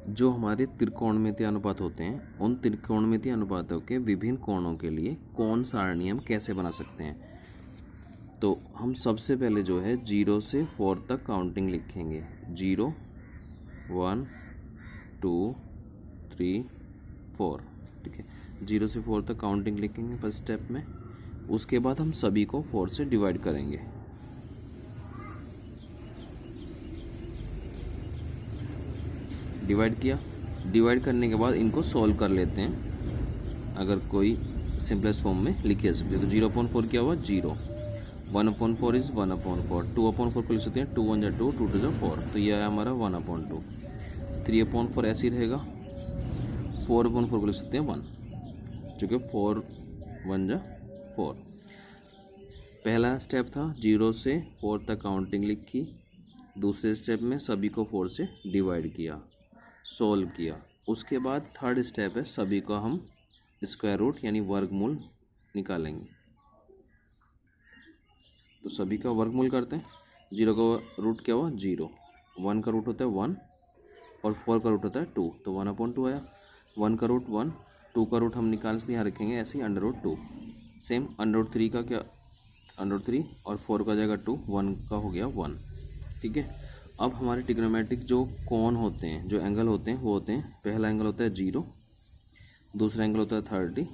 जो हमारे त्रिकोणमितीय अनुपात होते हैं उन त्रिकोणमितीय अनुपातों के विभिन्न कोणों के लिए कोण सारणी हम कैसे बना सकते हैं। तो हम सबसे पहले जो है 0 से 4 तक काउंटिंग लिखेंगे। 0 1 2 3 4, ठीक है। 0 से 4 तक काउंटिंग लिखेंगे फर्स्ट स्टेप में। उसके बाद हम सभी को 4 से डिवाइड करेंगे। डिवाइड किया, डिवाइड करने के बाद इनको सॉल्व कर लेते हैं। अगर कोई सिंपलेस्ट फॉर्म में लिखे जा सकते हैं तो 0/4 क्या हुआ 0, 1/4 इज 1/4, 2/4 को लिख सकते हैं 2 1 2, 2 2 4, तो यह है हमारा 1/2। 3/4 ऐसे ही रहेगा। 4/4 को लिख सकते हैं 1, चूँकि 4 1 4। पहला स्टेप था 0 से 4 तक काउंटिंग लिखी। दूसरे स्टेप में सभी को 4 से डिवाइड किया, सोल्व किया। उसके बाद थर्ड स्टेप है सभी का हम स्क्वायर रूट यानी वर्गमूल निकालेंगे। तो सभी का वर्गमूल करते हैं। 0 का रूट क्या हुआ 0, 1 का रूट होता है 1 और 4 का रूट होता है 2, तो 1/2 आया। 1 का रूट 1, 2 का रूट हम निकाल से यहाँ रखेंगे ऐसे ही √2। सेम √3 का क्या √3 और 4 का जाएगा 2, 1 का हो गया 1, ठीक है। अब हमारे ट्रिग्नोमेट्रिक जो कोण होते हैं, जो एंगल होते हैं वो होते हैं, पहला एंगल होता है 0, दूसरा एंगल होता है 30,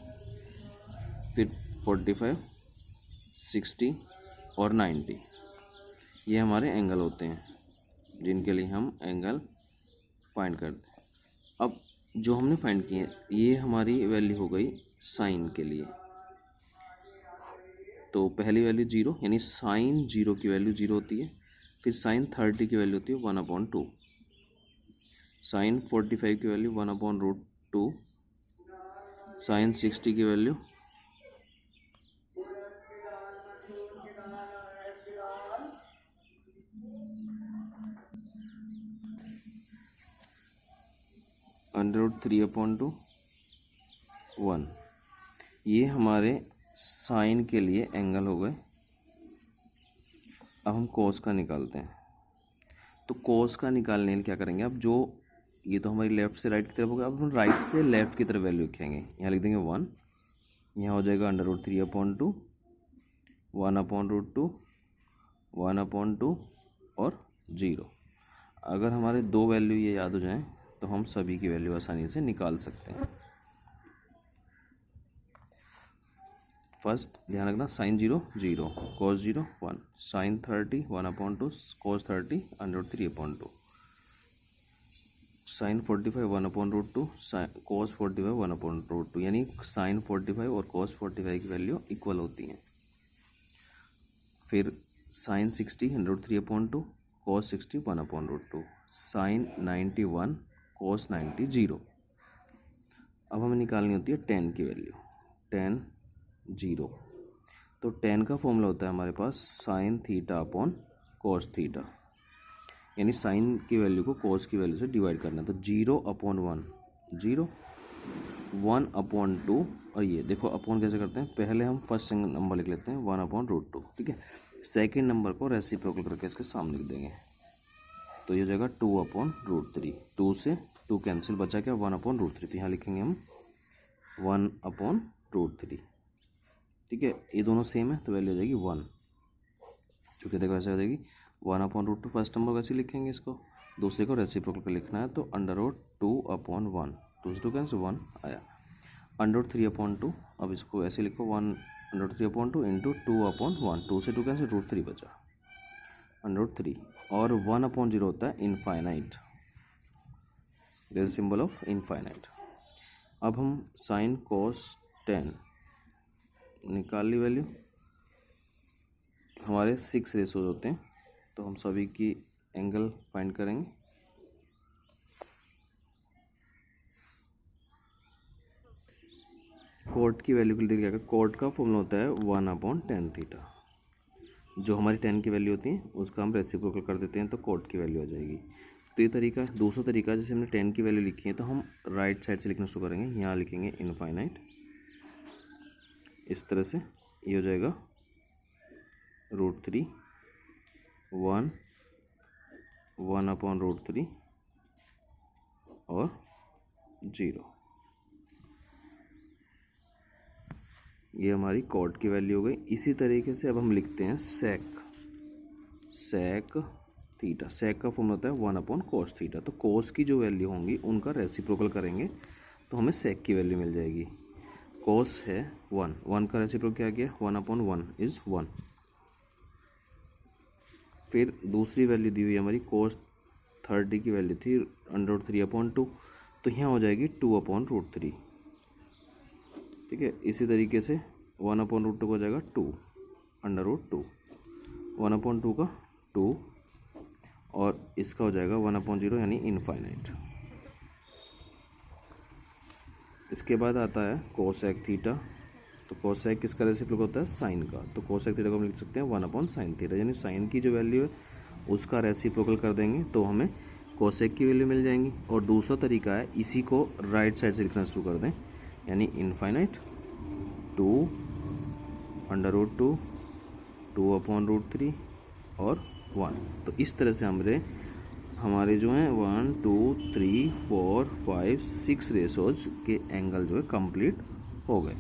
फिर 45, 60 और 90। ये हमारे एंगल होते हैं जिनके लिए हम एंगल फाइंड करते हैं। अब जो हमने फाइंड किए ये हमारी वैल्यू हो गई साइन के लिए। तो पहली वैल्यू 0 यानी साइन 0 की वैल्यू 0 होती है। फिर साइन 30 की वैल्यू होती है 1/2, साइन 45 की वैल्यू 1/√2, साइन 60 की वैल्यू √3/2 1। ये हमारे साइन के लिए एंगल हो गए। अब हम कोस का निकालते हैं। तो कोस का निकालने के लिए क्या करेंगे, अब जो ये तो हमारी लेफ़्ट से राइट की तरफ होगा, अब हम राइट से लेफ़्ट की तरफ वैल्यू लिखेंगे। यहाँ लिख देंगे 1, यहाँ हो जाएगा √3/2, 1/√2, 1/2 और 0। अगर हमारे दो वैल्यू ये याद हो जाएं तो हम सभी की वैल्यू आसानी से निकाल सकते हैं। फर्स्ट ध्यान रखना, sine 0 0, cos 0 1, sine 30 1/2, cos 30 √3/2, sine 45 1/√2, cos 45 1/√2, यानी साइन 45 और कॉस 45 की वैल्यू इक्वल होती हैं। फिर साइन 60 √3/2, कॉस 60 1/√2, साइन 91 कॉस 90 0। अब हमें निकालनी होती है tan की वैल्यू, tan 0। तो tan का फॉर्मूला होता है हमारे पास साइन θ/cos θ, यानी साइन की वैल्यू को cos की वैल्यू से डिवाइड करना है। तो 0/1 0, 1/2, और ये देखो अपॉन कैसे करते हैं, पहले हम फर्स्ट नंबर लिख लेते हैं 1/√2, ठीक है। सेकेंड नंबर को रेसिप्रोकल करके इसके सामने लिख देंगे, तो ये हो जाएगा 2/√3। 2 से 2 कैंसिल, बचा क्या 1/√3, तो यहाँ लिखेंगे हम 1/√3, ठीक है। ये दोनों सेम है तो वैल्यू हो जाएगी 1, क्योंकि देखो ऐसे हो जाएगी 1/√2। फर्स्ट नंबर कैसे लिखेंगे इसको, दूसरे को रेसिप्रोकल कर लिखना है, तो √2/1, 2 से 2 कैंसिल 1 आया। √3/2, अब इसको ऐसे लिखो 1√3/2 इंटू 2/1, 2 से 2 कैंसिल √3 बचा √3, और 1/0 होता है infinite, this is symbol of infinite. अब हम साइन cos tan निकाल ली वैल्यू। हमारे 6 रेशोज होते हैं तो हम सभी की एंगल फाइंड करेंगे। कोट की वैल्यू के लिए क्या, कोट का फॉर्मूला होता है 1/tan θ। जो हमारी tan की वैल्यू होती है उसका हम रेसिप्रोकल कर देते हैं तो कोट की वैल्यू आ जाएगी। तो ये तरीका है। दूसरा तरीका, जैसे हमने tan की वैल्यू लिखी है तो हम राइट साइड से लिखना शुरू करेंगे। यहाँ लिखेंगे इनफाइनाइट, इस तरह से ये हो जाएगा √3 1 1/√3 और 0। ये हमारी कॉट की वैल्यू हो गई। इसी तरीके से अब हम लिखते हैं सेक थीटा। सेक का फॉर्म होता है 1/cos थीटा। तो कोस की जो वैल्यू होंगी उनका रेसिप्रोकल करेंगे तो हमें सेक की वैल्यू मिल जाएगी। कोस है 1 का रेसिप्रोकल क्या गया, 1/1 इज़ 1। फिर दूसरी वैल्यू दी हुई हमारी कोस 30 की वैल्यू थी √3/2, तो यहाँ हो जाएगी 2/√3। ठीक है, इसी तरीके से 1/√2 हो जाएगा 2 √2, 1/2 का 2 और इसका हो जाएगा 1/0 यानी इनफाइनाइट। इसके बाद आता है कोसेक थीटा। तो कोसेक किसका रेसिप्रोकल होता है, साइन का। तो कोसेक थीटा को हम लिख सकते हैं 1/sin थीटा, यानी साइन की जो वैल्यू है उसका रेसिप्रोकल कर देंगे तो हमें कोसेक की वैल्यू मिल जाएंगी। और दूसरा तरीका है इसी को राइट साइड से लिखना शुरू कर दें, यानी इनफाइनाइट 2 √2 2/√3 और 1। तो इस तरह से हमारे जो हैं 1 2 3 4 5 6 रेशोज के एंगल जो है कंप्लीट हो गए।